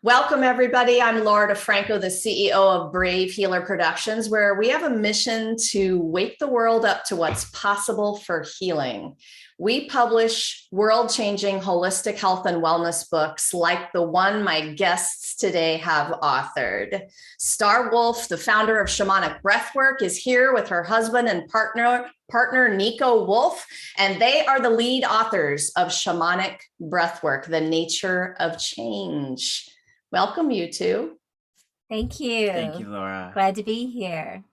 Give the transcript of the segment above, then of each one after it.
Welcome, everybody. I'm Laura DeFranco, the CEO of Brave Healer Productions, where we have a mission to wake the world up to what's possible for healing. We publish world-changing holistic health and wellness books like the one my guests today have authored. Star Wolf, the founder of Shamanic Breathwork, is here with her husband and partner Niko Wolf, and they are the lead authors of Shamanic Breathwork, The Nature of Change. Welcome, you two. Thank you. Thank you, Laura. Glad to be here.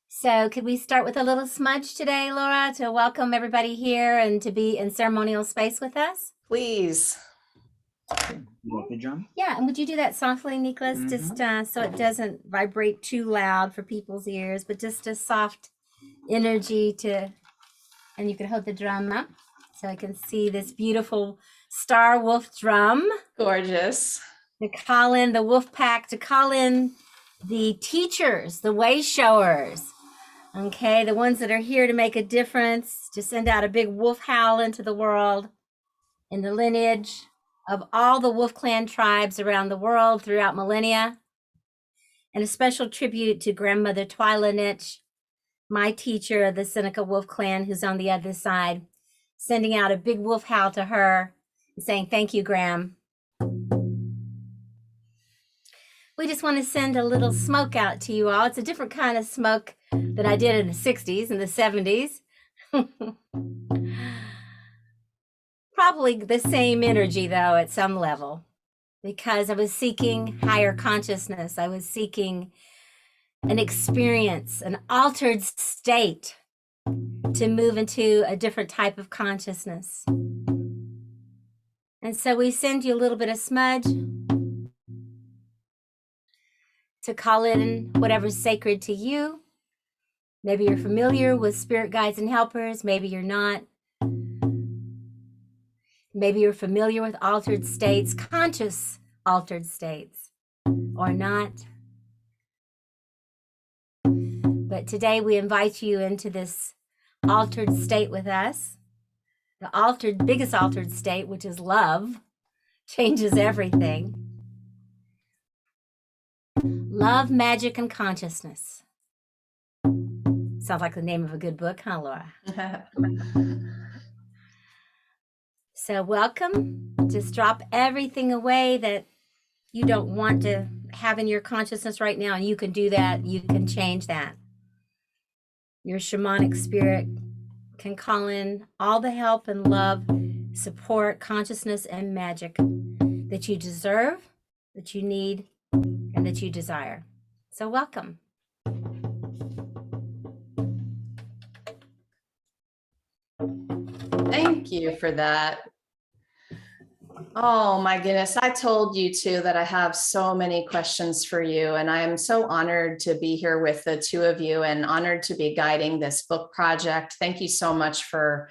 So could we start with a little smudge today, Laura, to welcome everybody here and to be in ceremonial space with us? Please. You want the drum? Yeah, and would you do that softly, Nicholas, just so it doesn't vibrate too loud for people's ears, but just a soft energy and you can hold the drum up so I can see this beautiful Star Wolf drum. Gorgeous. To call in the wolf pack, to call in the teachers, the way showers, okay, the ones that are here to make a difference, to send out a big wolf howl into the world in the lineage of all the wolf clan tribes around the world throughout millennia. And a special tribute to grandmother Twyla Nitch, my teacher of the Seneca Wolf clan, who's on the other side, sending out a big wolf howl to her and saying, thank you, Gram. We just want to send a little smoke out to you all. It's a different kind of smoke than I did in the 60s and the 70s. Probably the same energy, though, at some level, because I was seeking higher consciousness. I was seeking an experience, an altered state to move into a different type of consciousness. And so we send you a little bit of smudge to call in whatever's sacred to you. Maybe you're familiar with spirit guides and helpers. Maybe you're not. Maybe you're familiar with altered states, conscious altered states, or not. But today we invite you into this altered state with us. The biggest altered state, which is love, changes everything. Love, Magic, and Consciousness. Sounds like the name of a good book, huh, Laura? So welcome. Just drop everything away that you don't want to have in your consciousness right now, and you can do that. You can change that. Your shamanic spirit can call in all the help and love, support, consciousness, and magic that you deserve, that you need, and that you desire. So welcome. Thank you for that. Oh my goodness. I told you two that I have so many questions for you, and I am so honored to be here with the two of you and honored to be guiding this book project. Thank you so much for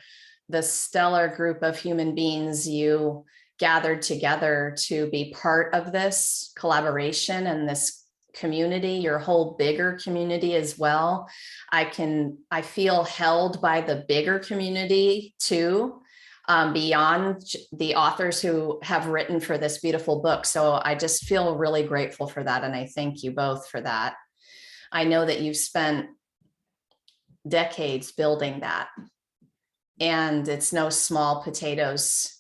the stellar group of human beings you gathered together to be part of this collaboration and this community, your whole bigger community as well. I feel held by the bigger community too, beyond the authors who have written for this beautiful book. So I just feel really grateful for that. And I thank you both for that. I know that you've spent decades building that, and it's no small potatoes.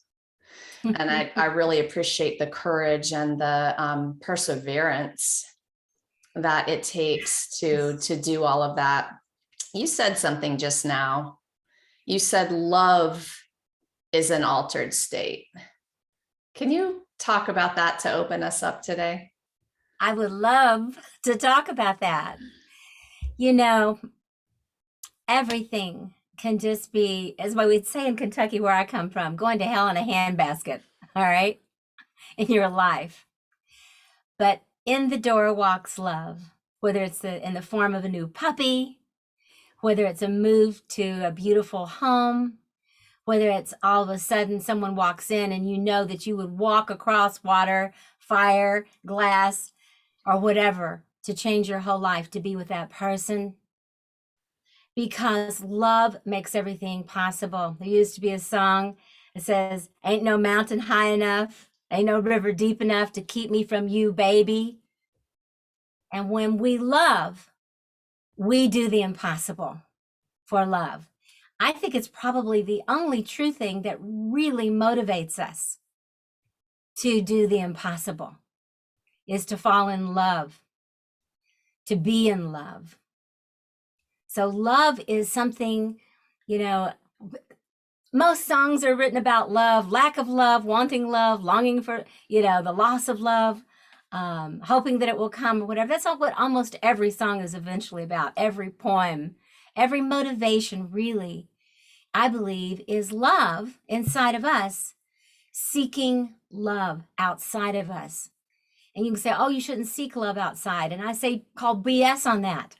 And I really appreciate the courage and the perseverance that it takes to do all of that. You said something just now. You said love is an altered state. Can you talk about that to open us up today? I would love to talk about that. You know, everything can just be, as what we'd say in Kentucky, where I come from, going to hell in a handbasket, all right, in your life. But in the door walks love, whether it's in the form of a new puppy, whether it's a move to a beautiful home, whether it's all of a sudden someone walks in and you know that you would walk across water, fire, glass, or whatever to change your whole life to be with that person. Because love makes everything possible. There used to be a song that says, ain't no mountain high enough Ain't no river deep enough to keep me from you, baby. And when we love, we do the impossible for love. I think it's probably the only true thing that really motivates us to do the impossible, is to fall in love, to be in love. So love is something, you know, most songs are written about love, lack of love, wanting love, longing for, the loss of love, hoping that it will come or whatever. That's all what almost every song is eventually about. Every poem, every motivation, really, I believe, is love inside of us, seeking love outside of us. And you can say, oh, you shouldn't seek love outside. And I say, call BS on that,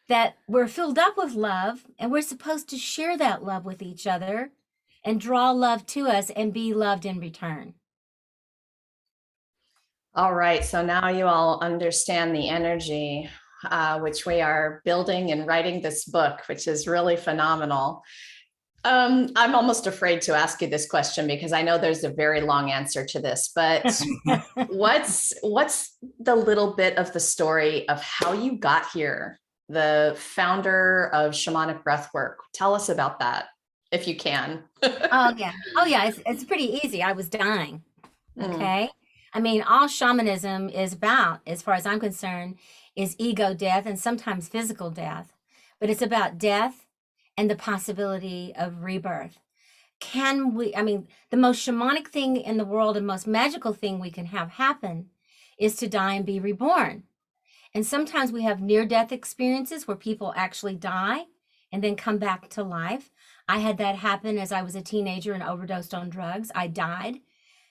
that we're filled up with love and we're supposed to share that love with each other and draw love to us and be loved in return. All right. So now you all understand the energy which we are building and writing this book, which is really phenomenal. I'm almost afraid to ask you this question because I know there's a very long answer to this, but what's the little bit of the story of how you got here? The founder of Shamanic Breathwork. Tell us about that, if you can. Oh yeah. It's pretty easy. I was dying. Okay. I mean, all shamanism is about, as far as I'm concerned, is ego death and sometimes physical death, but it's about death and the possibility of rebirth. The most shamanic thing in the world and most magical thing we can have happen is to die and be reborn. And sometimes we have near-death experiences where people actually die and then come back to life. I had that happen as I was a teenager and overdosed on drugs. I died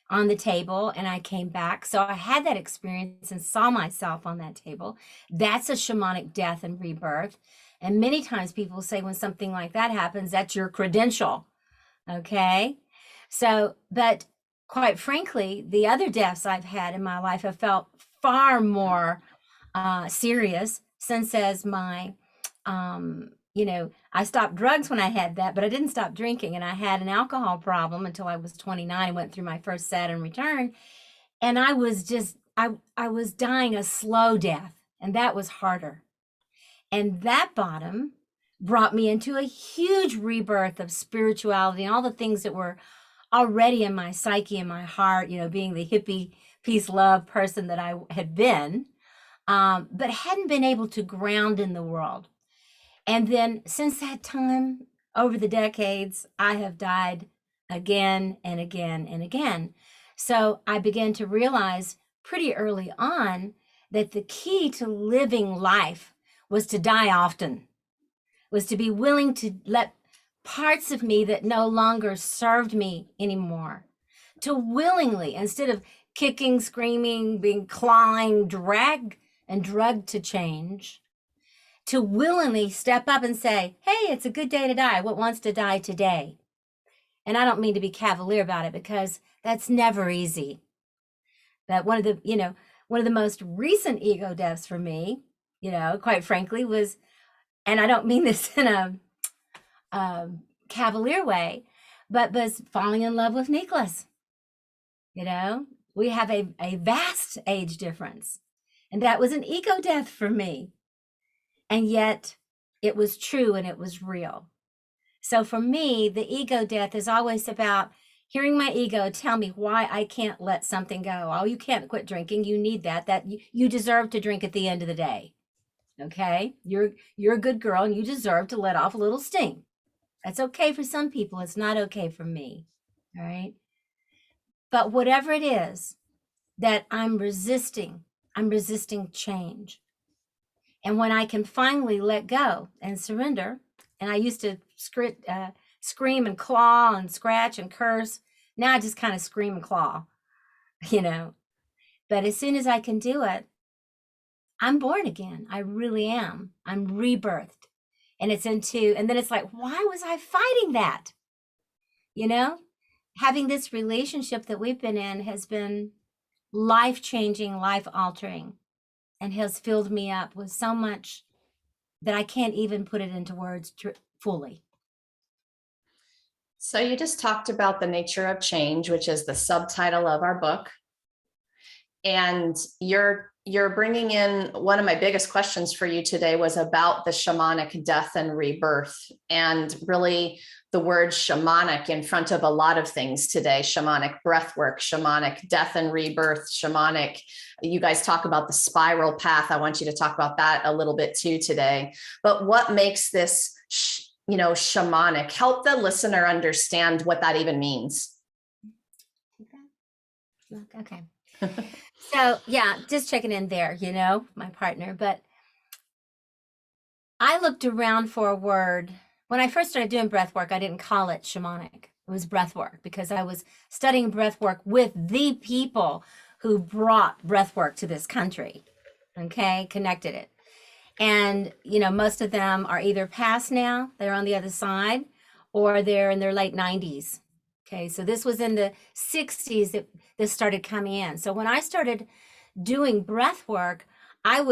on the table and I came back. So I had that experience and saw myself on that table. That's a shamanic death and rebirth. And many times people say when something like that happens, that's your credential. Okay. So, but quite frankly, the other deaths I've had in my life have felt far more serious, since as my, I stopped drugs when I had that, but I didn't stop drinking. And I had an alcohol problem until I was 29, went through my first Saturn return. And I was I was dying a slow death, and that was harder. And that bottom brought me into a huge rebirth of spirituality and all the things that were already in my psyche and my heart, being the hippie, peace, love person that I had been, but hadn't been able to ground in the world. And then since that time, over the decades, I have died again and again and again. So I began to realize pretty early on that the key to living life was to die often, was to be willing to let parts of me that no longer served me anymore, to willingly, instead of kicking, screaming, being clawing, dragged and drugged to change, to willingly step up and say, hey, it's a good day to die. What wants to die today? And I don't mean to be cavalier about it because that's never easy. But one of the most recent ego deaths for me, quite frankly, was, and I don't mean this in a cavalier way, but was falling in love with Nicholas. We have a vast age difference, and that was an ego death for me. And yet it was true and it was real. So for me, the ego death is always about hearing my ego tell me why I can't let something go. Oh, you can't quit drinking. You need that you deserve to drink at the end of the day. Okay. You're a good girl and you deserve to let off a little steam. That's okay for some people. It's not okay for me. All right. But whatever it is that I'm resisting change. And when I can finally let go and surrender, and I used to scream and claw and scratch and curse. Now I just kind of scream and claw, But as soon as I can do it, I'm born again. I really am. I'm rebirthed. And and then it's like, why was I fighting that? Having this relationship that we've been in has been life-changing, life-altering, and has filled me up with so much that I can't even put it into words fully. So you just talked about the nature of change, which is the subtitle of our book. And you're bringing in one of my biggest questions for you today was about the shamanic death and rebirth, and really the word shamanic in front of a lot of things today: shamanic breathwork, shamanic death and rebirth, shamanic. You guys talk about the spiral path. I want you to talk about that a little bit too today. But what makes this, shamanic? Help the listener understand what that even means. Okay. So yeah, just checking in there, my partner. But I looked around for a word. When I first started doing breath work, I didn't call it shamanic. It was breath work because I was studying breath work with the people who brought breath work to this country. Okay, connected it. And, most of them are either past now, they're on the other side, or they're in their late 90s. Okay, so this was in the 60s that this started coming in. So when I started doing breath work, I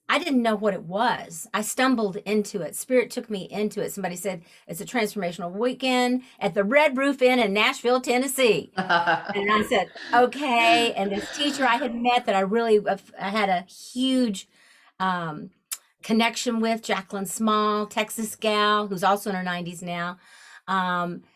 didn't know what it was. I stumbled into it. Spirit took me into it. Somebody said it's a transformational weekend at the Red Roof Inn in Nashville, Tennessee. And I said, okay. And this teacher I had met that I had a huge connection with, Jacqueline Small, Texas gal, who's also in her 90s now,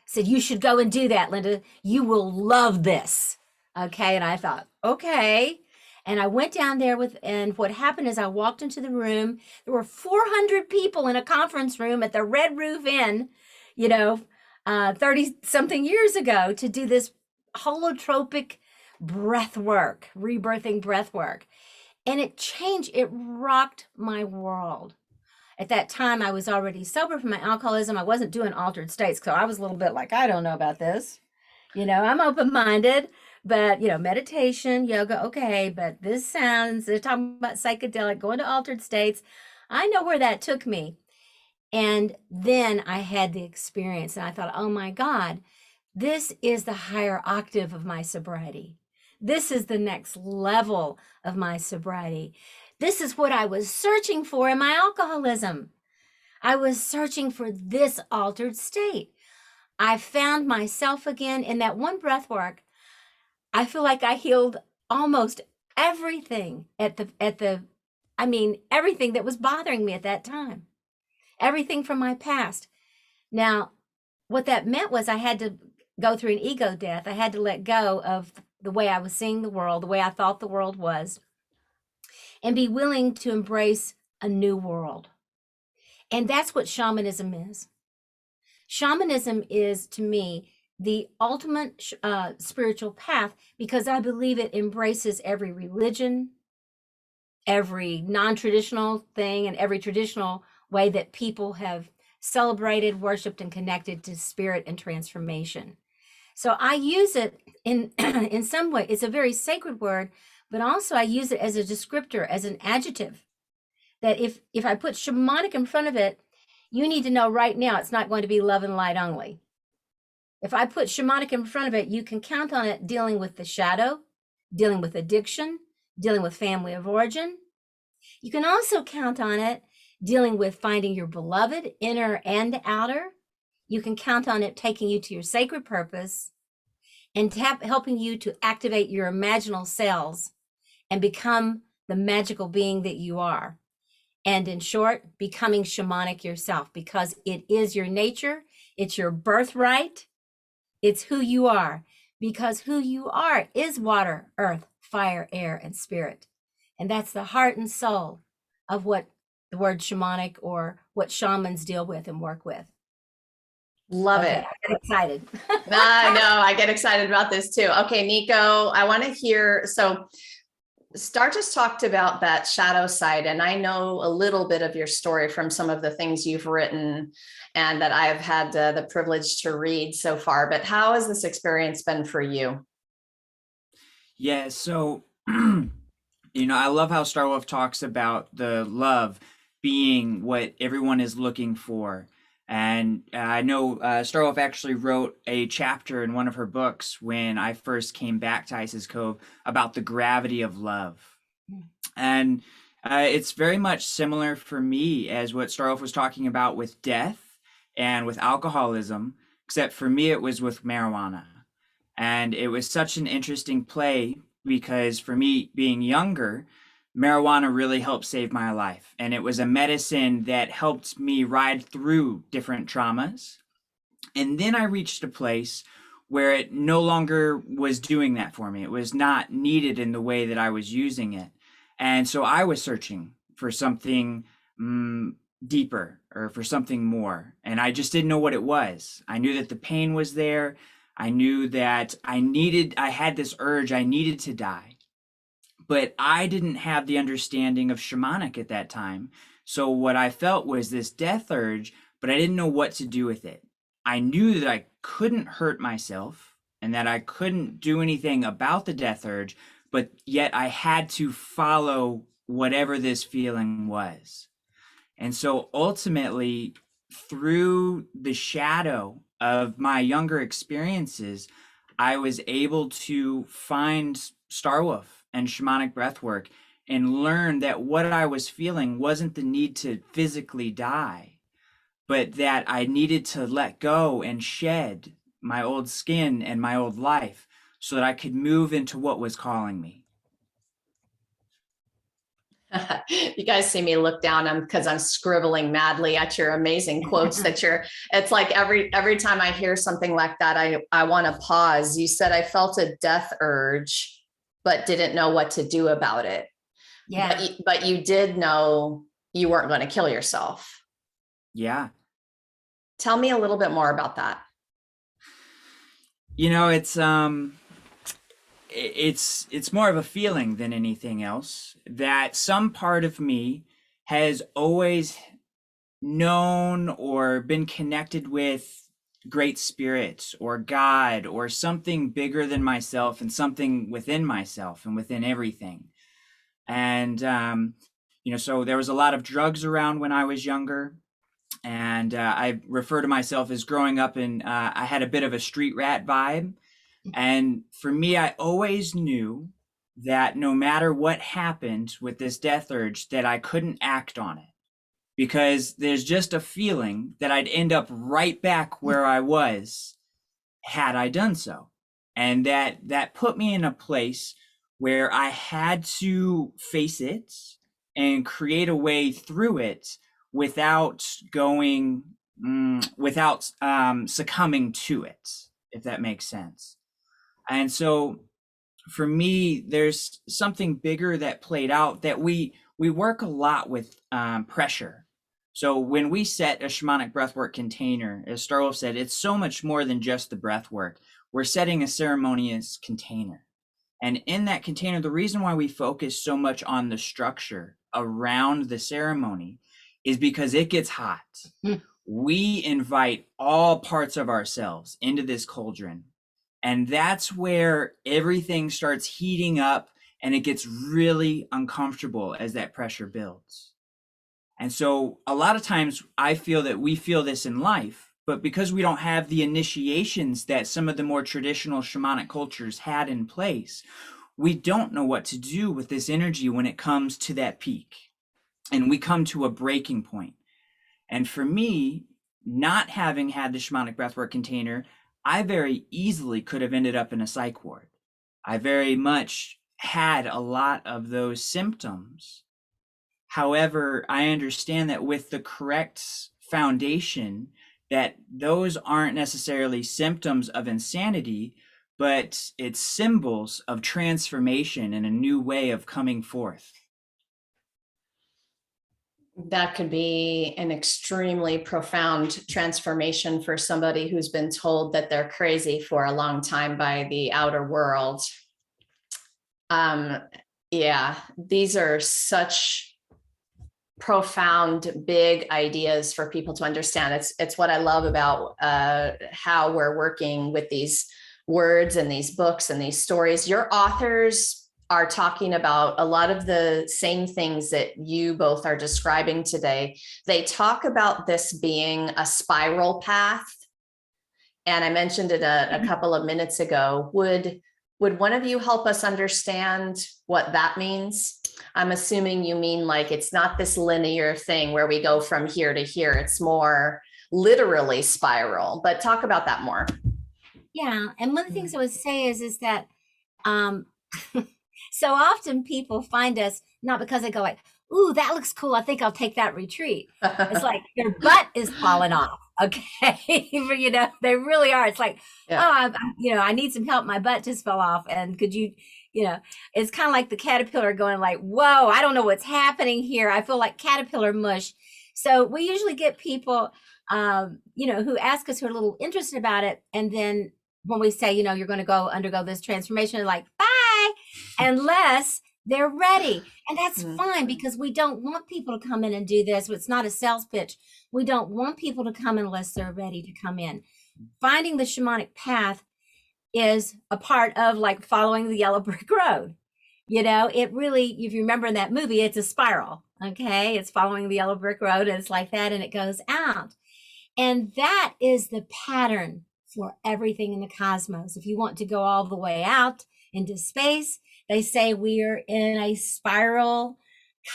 said, you should go and do that, Linda. You will love this. Okay. And I thought, okay. And I went down there and what happened is I walked into the room. There were 400 people in a conference room at the Red Roof Inn, 30 something years ago, to do this holotropic breath work, rebirthing breath work. And it rocked my world. At that time, I was already sober from my alcoholism. I wasn't doing altered states, so I was a little bit like, I don't know about this. I'm open-minded, but, meditation, yoga, okay, but they're talking about psychedelic, going to altered states. I know where that took me. And then I had the experience, and I thought, oh my God, this is the higher octave of my sobriety. This is the next level of my sobriety. This is what I was searching for in my alcoholism. I was searching for this altered state. I found myself again in that one breath work. I feel like I healed almost everything everything that was bothering me at that time. Everything from my past. Now, what that meant was I had to go through an ego death. I had to let go of the way I was seeing the world, the way I thought the world was, and be willing to embrace a new world. And that's what shamanism is. Shamanism is, to me, the ultimate spiritual path, because I believe it embraces every religion, every non-traditional thing, and every traditional way that people have celebrated, worshiped, and connected to spirit and transformation. So I use it in in some way. It's a very sacred word, but also I use it as a descriptor, as an adjective, that if I put shamanic in front of it, you need to know right now it's not going to be love and light only. If I put shamanic in front of it, you can count on it dealing with the shadow, dealing with addiction, dealing with family of origin. You can also count on it dealing with finding your beloved, inner and outer. You can count on it taking you to your sacred purpose and helping you to activate your imaginal cells and become the magical being that you are. And in short, becoming shamanic yourself, because it is your nature, it's your birthright, it's who you are, because who you are is water, earth, fire, air, and spirit. And that's the heart and soul of what the word shamanic, or what shamans deal with and work with. Love it. I get excited. I know, I get excited about this too. Okay, Niko, I want to hear, so Star just talked about that shadow side, and I know a little bit of your story from some of the things you've written and that I've had the privilege to read so far, but how has this experience been for you? Yeah, so, I love how Star Wolf talks about the love being what everyone is looking for. And I know Star Wolf actually wrote a chapter in one of her books when I first came back to Isis Cove about the gravity of love. And it's very much similar for me as what Star Wolf was talking about with death and with alcoholism, except for me, it was with marijuana. And it was such an interesting play because for me, being younger, marijuana really helped save my life. And it was a medicine that helped me ride through different traumas. And then I reached a place where it no longer was doing that for me. It was not needed in the way that I was using it. And so I was searching for something deeper or for something more. And I just didn't know what it was. I knew that the pain was there. I knew that I had this urge, I needed to die. But I didn't have the understanding of shamanic at that time. So what I felt was this death urge, but I didn't know what to do with it. I knew that I couldn't hurt myself and that I couldn't do anything about the death urge, but yet I had to follow whatever this feeling was. And so ultimately, through the shadow of my younger experiences, I was able to find Star Wolf and Shamanic Breathwork and learn that what I was feeling wasn't the need to physically die, but that I needed to let go and shed my old skin and my old life so that I could move into what was calling me. You guys see me look down because I'm scribbling madly at your amazing quotes it's like every time I hear something like that, I want to pause. You said I felt a death urge, but didn't know what to do about it. Yeah. But you did know you weren't going to kill yourself. Yeah. Tell me a little bit more about that. You know, it's more of a feeling than anything else, that some part of me has always known or been connected with great spirits or God or something bigger than myself and something within myself and within everything. And, so there was a lot of drugs around when I was younger. And I refer to myself as growing up I had a bit of a street rat vibe. And for me, I always knew that no matter what happened with this death urge, that I couldn't act on it because there's just a feeling that I'd end up right back where I was had I done so. And that put me in a place where I had to face it and create a way through it without succumbing to it, if that makes sense. And so for me, there's something bigger that played out, that we work a lot with pressure. So when we set a shamanic breathwork container, as Star Wolf said, it's so much more than just the breathwork. We're setting a ceremonious container. And in that container, the reason why we focus so much on the structure around the ceremony is because it gets hot. We invite all parts of ourselves into this cauldron. And that's where everything starts heating up and it gets really uncomfortable as that pressure builds. And so a lot of times I feel that we feel this in life, but because we don't have the initiations that some of the more traditional shamanic cultures had in place, we don't know what to do with this energy when it comes to that peak. And we come to a breaking point. And for me, not having had the shamanic breathwork container, I very easily could have ended up in a psych ward. I very much had a lot of those symptoms. However, I understand that with the correct foundation, that those aren't necessarily symptoms of insanity, but it's symbols of transformation and a new way of coming forth. That could be an extremely profound transformation for somebody who's been told that they're crazy for a long time by the outer world. Yeah, these are such profound, big ideas for people to understand. It's what I love about how we're working with these words and these books and these stories. Your authors are talking about a lot of the same things that you both are describing today. They talk about this being a spiral path. And I mentioned it a couple of minutes ago. Would one of you help us understand what that means? I'm assuming you mean like it's not this linear thing where we go from here to here. It's more literally spiral. But talk about that more. Yeah. And one of the things I would say is that um so often people find us not because they go like, ooh, that looks cool. I think I'll take that retreat. It's like their butt is falling off. Okay. You know, they really are. It's like, Yeah. oh, I need some help. My butt just fell off. And could you, it's kind of like the caterpillar going like, whoa, I don't know what's happening here. I feel like caterpillar mush. So we usually get people, who ask us who are a little interested about it. And then when we say, you're going to go undergo this transformation, they're like, bye, unless they're ready. And that's fine, because we don't want people to come in and do this. It's not a sales pitch. We don't want people to come unless they're ready to come in. Finding the shamanic path is a part of like following the yellow brick road. It really, if you remember in that movie, it's a spiral. Okay. It's following the yellow brick road, and it's like that, and it goes out. And that is the pattern for everything in the cosmos. If you want to go all the way out into space, they say we are in a spiral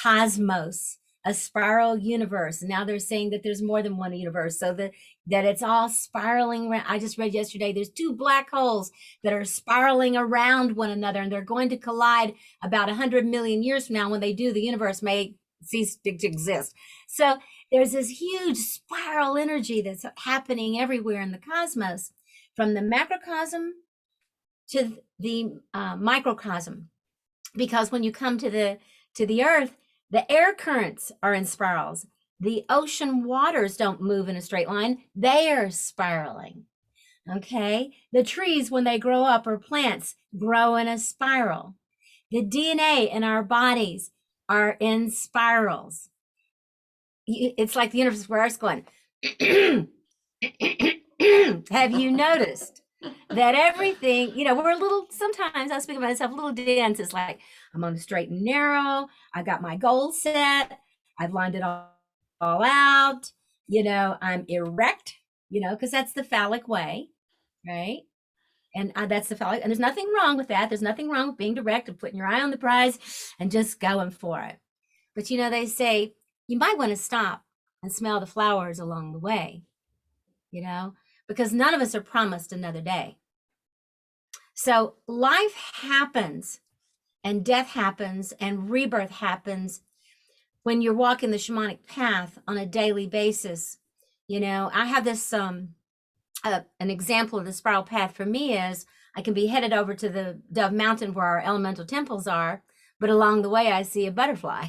cosmos, a spiral universe. And now they're saying that there's more than one universe, so that it's all spiraling around. I just read yesterday, there's 2 black holes that are spiraling around one another, and they're going to collide about 100 million years from now. When they do, the universe may cease to exist. So there's this huge spiral energy that's happening everywhere in the cosmos, from the macrocosm to the microcosm. Because when you come to the earth, the air currents are in spirals. The ocean waters don't move in a straight line. They are spiraling. Okay. The trees, when they grow up, or plants, grow in a spiral. The DNA in our bodies are in spirals. It's like the universe where it's going. Have you noticed that everything, we're a little, sometimes I speak about myself, a little dense. It's like, I'm on the straight and narrow. I got my goal set. I've lined it all out. I'm erect, because that's the phallic way, right? And that's the phallic, and there's nothing wrong with that. There's nothing wrong with being direct and putting your eye on the prize and just going for it. But, they say you might want to stop and smell the flowers along the way, because none of us are promised another day. So life happens, and death happens, and rebirth happens when you're walking the shamanic path on a daily basis. I have this, an example of the spiral path for me is I can be headed over to the Dove Mountain where our elemental temples are, but along the way I see a butterfly,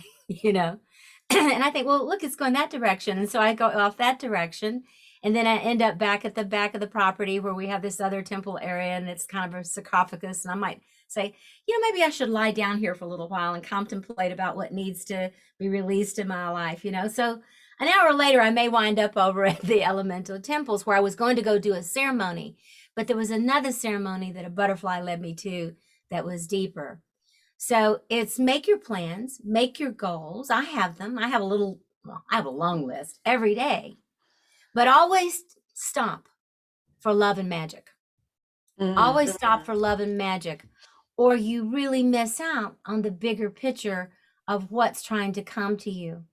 and I think, well, look, it's going that direction. And so I go off that direction. And then I end up back at the back of the property where we have this other temple area, and it's kind of a sarcophagus. And I might say, maybe I should lie down here for a little while and contemplate about what needs to be released in my life, So an hour later, I may wind up over at the elemental temples where I was going to go do a ceremony. But there was another ceremony that a butterfly led me to that was deeper. So it's make your plans, make your goals. I have them. I have a long list every day, but always stop for love and magic. Always stop for love and magic, or you really miss out on the bigger picture of what's trying to come to you.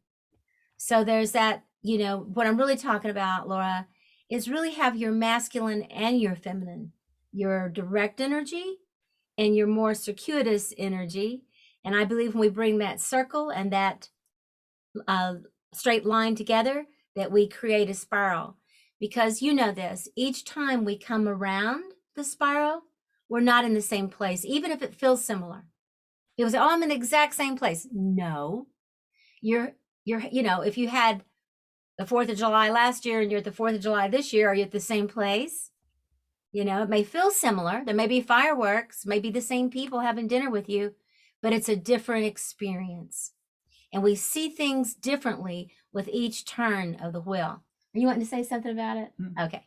So there's that, what I'm really talking about, Laura, is really have your masculine and your feminine, your direct energy and your more circuitous energy. And I believe when we bring that circle and that straight line together, that we create a spiral. Because this, each time we come around the spiral, we're not in the same place, even if it feels similar. It was, I'm in the exact same place. No, you're, if you had the 4th of July last year and you're at the 4th of July this year, are you at the same place? It may feel similar. There may be fireworks, maybe the same people having dinner with you, but it's a different experience. And we see things differently with each turn of the wheel. Are you wanting to say something about it? Okay.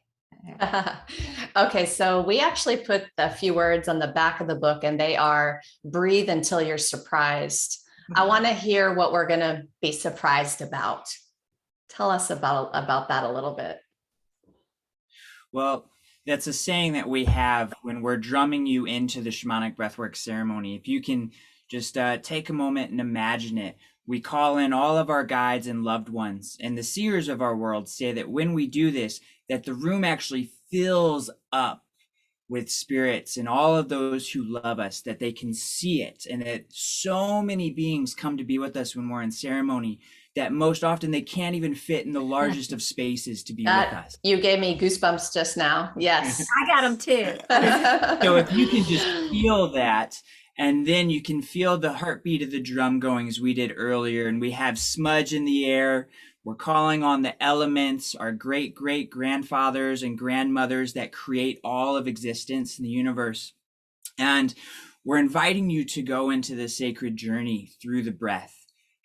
Okay, so we actually put a few words on the back of the book, and they are breathe until you're surprised. I want to hear what we're going to be surprised about. Tell us about that a little bit. Well, that's a saying that we have when we're drumming you into the shamanic breathwork ceremony. If you can just take a moment and imagine it, We call in all of our guides and loved ones, and the seers of our world say that when we do this, that the room actually fills up with spirits and all of those who love us, that they can see it, and that so many beings come to be with us when we're in ceremony that most often they can't even fit in the largest of spaces to be with us. You gave me goosebumps just now. Yes. I got them too. So if you can just feel that, and then you can feel the heartbeat of the drum going as we did earlier, and we have smudge in the air. We're calling on the elements, our great grandfathers and grandmothers that create all of existence in the universe. And we're inviting you to go into the sacred journey through the breath.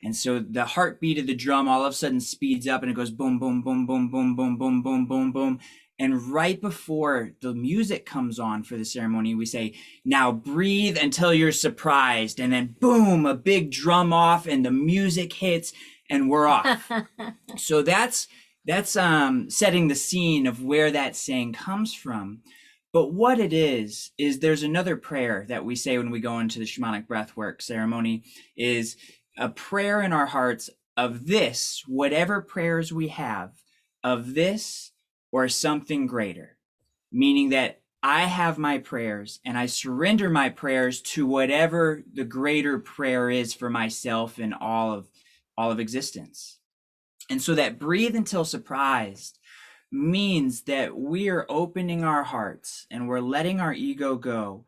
And so the heartbeat of the drum all of a sudden speeds up and it goes boom, boom, boom, boom, boom, boom, boom, boom, boom, boom. And right before the music comes on for the ceremony, we say, now breathe until you're surprised. And then boom, a big drum off and the music hits and we're off. So that's setting the scene of where that saying comes from. But what it is there's another prayer that we say when we go into the shamanic breathwork ceremony, is a prayer in our hearts of this, whatever prayers we have, of this or something greater, meaning that I have my prayers and I surrender my prayers to whatever the greater prayer is for myself and all of existence. And so that breathe until surprised means that we are opening our hearts and we're letting our ego go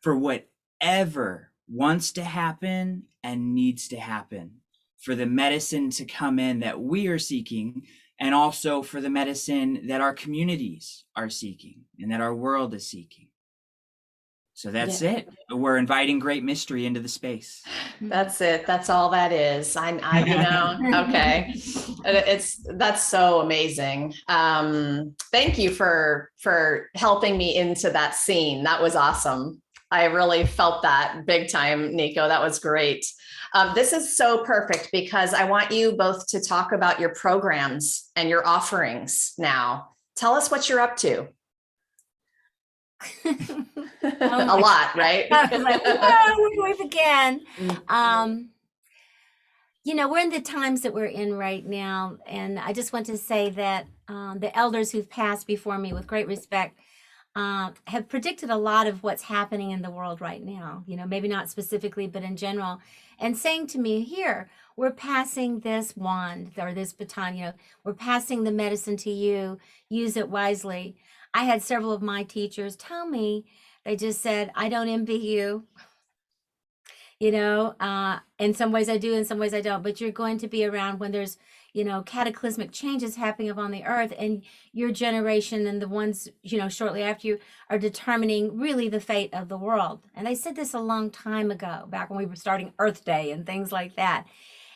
for whatever wants to happen and needs to happen, for the medicine to come in that we are seeking, and also for the medicine that our communities are seeking and that our world is seeking. So that's it. We're inviting great mystery into the space. That's it. That's all that is. Okay. That's so amazing. Thank you for helping me into that scene. That was awesome. I really felt that big time, Niko. That was great. This is so perfect because I want you both to talk about your programs and your offerings now. Tell us what you're up to. A lot, right? I was like, whoa, where do we begin? We're in the times that we're in right now. And I just want to say that the elders who've passed before me with great respect have predicted a lot of what's happening in the world right now, maybe not specifically, but in general, and saying to me, here, we're passing this wand or this baton, we're passing the medicine to you, use it wisely. I had several of my teachers tell me, they just said, I don't envy you. In some ways I do, in some ways I don't, but you're going to be around when there's, cataclysmic changes happening upon the earth, and your generation and the ones, shortly after you are determining really the fate of the world. And they said this a long time ago, back when we were starting Earth Day and things like that.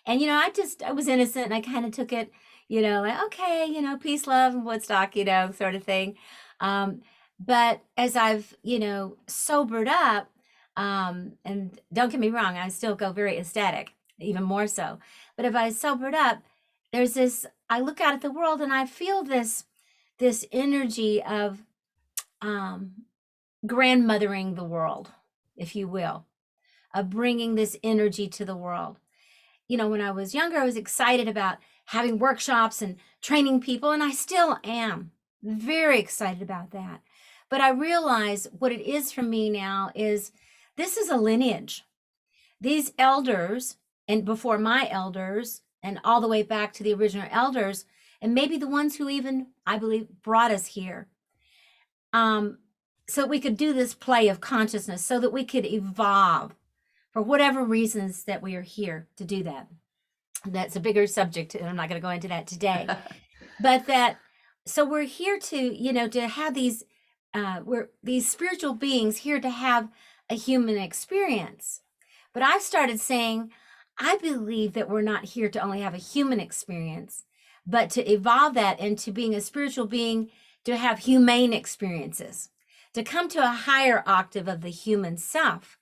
And, I was innocent and I kind of took it, like, okay, peace, love, and Woodstock, sort of thing. But as I've, sobered up, and don't get me wrong, I still go very ecstatic, even more so. But if I sobered up, there's this, I look out at the world and I feel this energy of grandmothering the world, if you will, of bringing this energy to the world. When I was younger, I was excited about having workshops and training people, and I still am very excited about that. But I realize what it is for me now is this is a lineage. These elders, and before my elders, and all the way back to the original elders, and maybe the ones who even, I believe, brought us here, so that we could do this play of consciousness, so that we could evolve for whatever reasons that we are here to do that. That's a bigger subject, and I'm not going to go into that today. But so we're here to, to have these, we're these spiritual beings here to have a human experience. But I've started saying, I believe that we're not here to only have a human experience, but to evolve that into being a spiritual being, to have humane experiences, to come to a higher octave of the human self,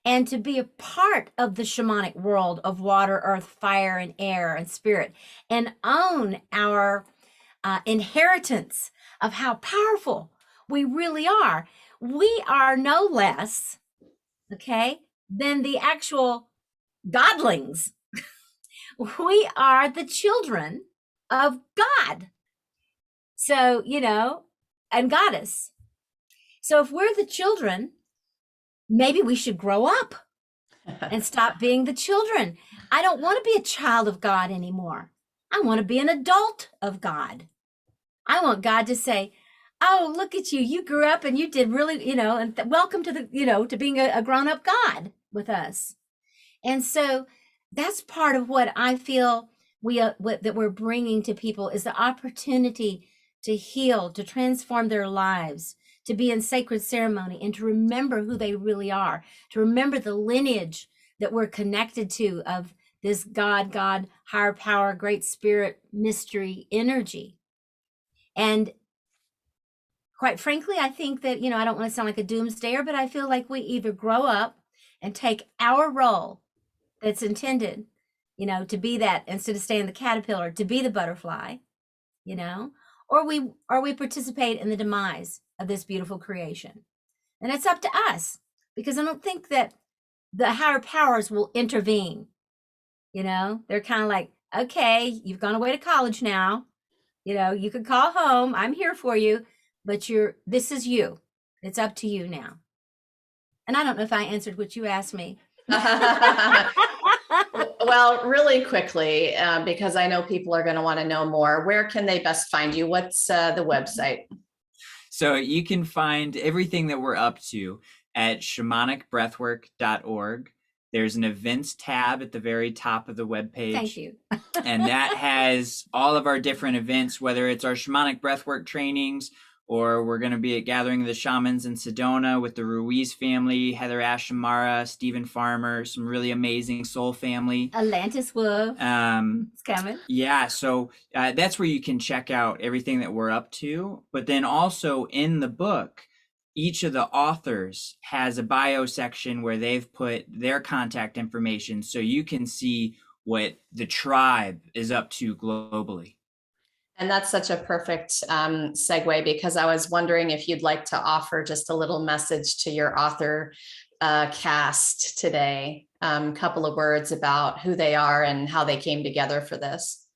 and to be a part of the shamanic world of water, earth, fire, and air, and spirit, and own our inheritance of how powerful we really are. We are no less, than the actual godlings We are the children of God. So, and goddess. So if we're the children, maybe we should grow up and stop being the children. I don't want to be a child of God anymore. I want to be an adult of God. I want God to say, oh, look at you. You grew up and you did really, and welcome to to being a grown-up God with us. And so that's part of what I feel that we're bringing to people is the opportunity to heal, to transform their lives, to be in sacred ceremony, and to remember who they really are, to remember the lineage that we're connected to of this God, higher power, great spirit, mystery, energy. And quite frankly, I think that, I don't want to sound like a doomsdayer, but I feel like we either grow up and take our role that's intended, to be that, instead of staying the caterpillar, to be the butterfly, or we participate in the demise of this beautiful creation. And it's up to us, because I don't think that the higher powers will intervene. They're kind of like, okay, you've gone away to college now. You could call home. I'm here for you, but this is you. It's up to you now. And I don't know if I answered what you asked me. Well, really quickly, because I know people are going to want to know more, where can they best find you? What's the website? So you can find everything that we're up to at shamanicbreathwork.org. There's an events tab at the very top of the webpage. Thank you. And that has all of our different events, whether it's our shamanic breathwork trainings, or we're going to be at Gathering of the Shamans in Sedona with the Ruiz family, Heather Ashamara, Stephen Farmer, some really amazing soul family. Atlantis Wolf. It's coming. Yeah, so that's where you can check out everything that we're up to. But then also in the book, each of the authors has a bio section where they've put their contact information so you can see what the tribe is up to globally. And that's such a perfect segue, because I was wondering if you'd like to offer just a little message to your author cast today, a couple of words about who they are and how they came together for this.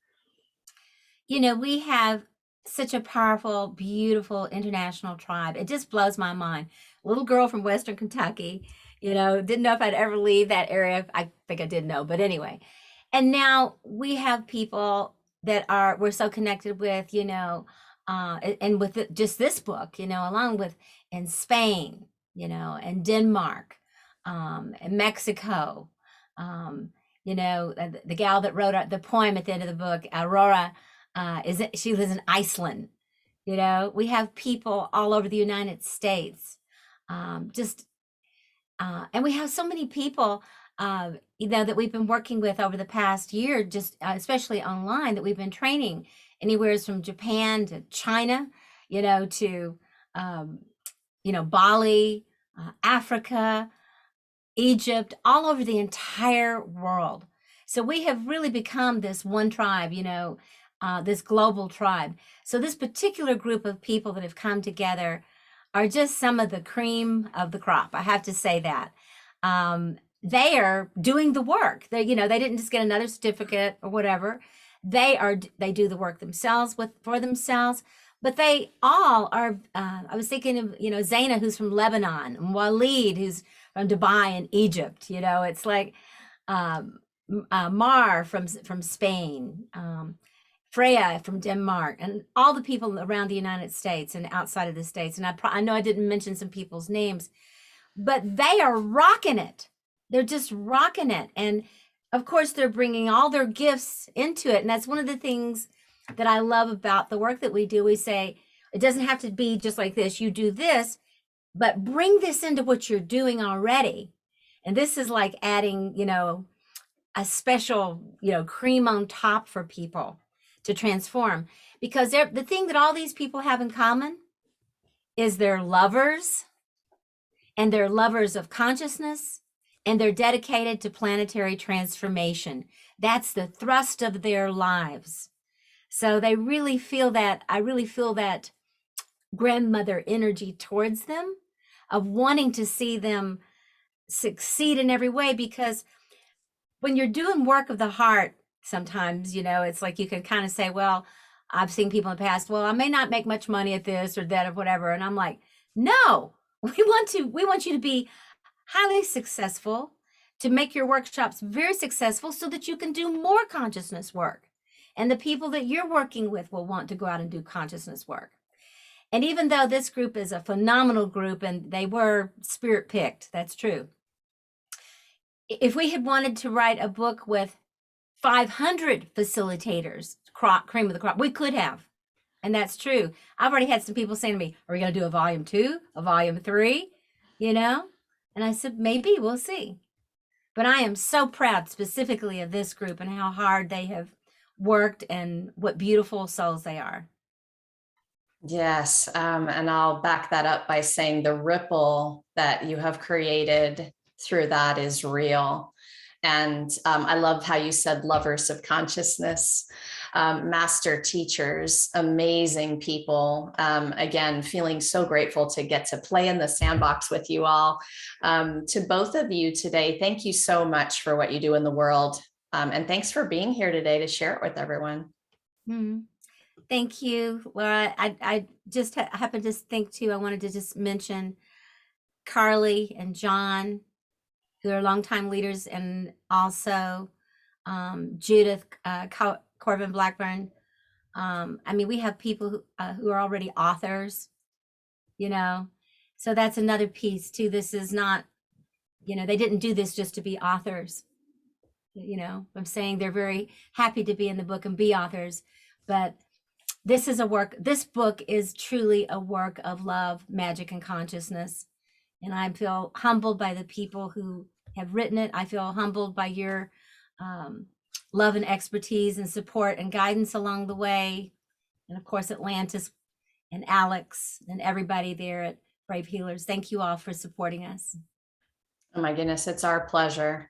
We have such a powerful, beautiful international tribe. It just blows my mind. A little girl from Western Kentucky, didn't know if I'd ever leave that area. I think I did know, but anyway. And now we have people that we're so connected with, and with just this book, along with in Spain, and Denmark, and Mexico, the gal that wrote the poem at the end of the book, Aurora, she lives in Iceland. We have people all over the United States, and we have so many people that we've been working with over the past year, just especially online, that we've been training anywhere from Japan to China, to Bali, Africa, Egypt, all over the entire world. So we have really become this one tribe, this global tribe. So this particular group of people that have come together are just some of the cream of the crop. I have to say that. They are doing the work. They didn't just get another certificate or whatever. They do the work themselves for themselves, but they all are, I was thinking of, Zaina, who's from Lebanon, and Walid, who's from Dubai and Egypt. It's like, Mar from Spain, Freya from Denmark, and all the people around the United States and outside of the States. And I know I didn't mention some people's names, but they are rocking it. They're just rocking it. And of course, they're bringing all their gifts into it. And that's one of the things that I love about the work that we do. We say, it doesn't have to be just like this. You do this, but bring this into what you're doing already. And this is like adding, a special, cream on top for people to transform. Because the thing that all these people have in common is they're lovers, and they're lovers of consciousness, and they're dedicated to planetary transformation. That's the thrust of their lives. So they really feel that, I really feel that grandmother energy towards them, of wanting to see them succeed in every way. Because when you're doing work of the heart, sometimes, it's like you can kind of say, well, I've seen people in the past, well, I may not make much money at this or that or whatever. And I'm like, no, we want you to be highly successful, to make your workshops very successful so that you can do more consciousness work. And the people that you're working with will want to go out and do consciousness work. And even though this group is a phenomenal group and they were spirit picked, that's true. If we had wanted to write a book with 500 facilitators, cream of the crop, we could have. And that's true. I've already had some people saying to me, are we going to do a volume 2, a volume 3, And I said, maybe, we'll see. But I am so proud specifically of this group and how hard they have worked and what beautiful souls they are. Yes. And I'll back that up by saying the ripple that you have created through that is real. And I love how you said lovers of consciousness, master teachers, amazing people. Again, feeling so grateful to get to play in the sandbox with you all. To both of you today, thank you so much for what you do in the world. And thanks for being here today to share it with everyone. Thank you, Laura. I just happened to think too, I wanted to just mention Carly and John, who are longtime leaders, and also Judith Corbin Blackburn. We have people who are already authors, so that's another piece too. This is not, they didn't do this just to be authors. I'm saying they're very happy to be in the book and be authors, but this book is truly a work of love, magic, and consciousness. And I feel humbled by the people who have written it. I feel humbled by your love and expertise and support and guidance along the way. And of course, Atlantis and Alex and everybody there at Brave Healers. Thank you all for supporting us. Oh my goodness, it's our pleasure.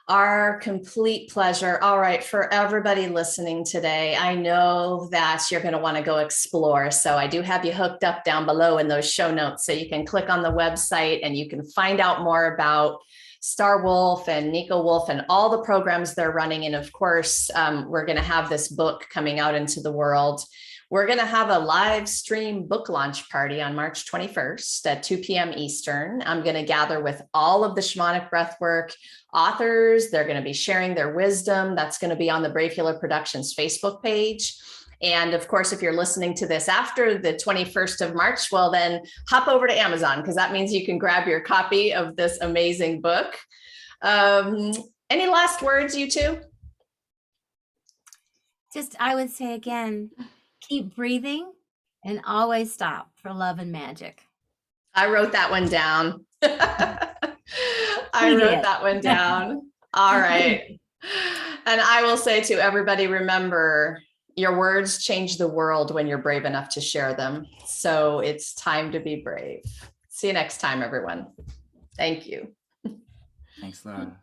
Our complete pleasure. All right, for everybody listening today, I know that you're going to want to go explore. So I do have you hooked up down below in those show notes. So you can click on the website and you can find out more about Star Wolf and Niko Wolf and all the programs they're running. And of course, we're going to have this book coming out into the world. We're going to have a live stream book launch party on March 21st at 2 p.m. Eastern. I'm going to gather with all of the Shamanic Breathwork authors. They're going to be sharing their wisdom. That's going to be on the Brave Healer Productions Facebook page. And of course, if you're listening to this after the 21st of March, well, then hop over to Amazon, because that means you can grab your copy of this amazing book. Any last words, you two? I would say again, keep breathing and always stop for love and magic. I wrote that one down. I wrote that one down. All right. And I will say to everybody, remember, your words change the world when you're brave enough to share them. So it's time to be brave. See you next time, everyone. Thank you. Thanks, Laura.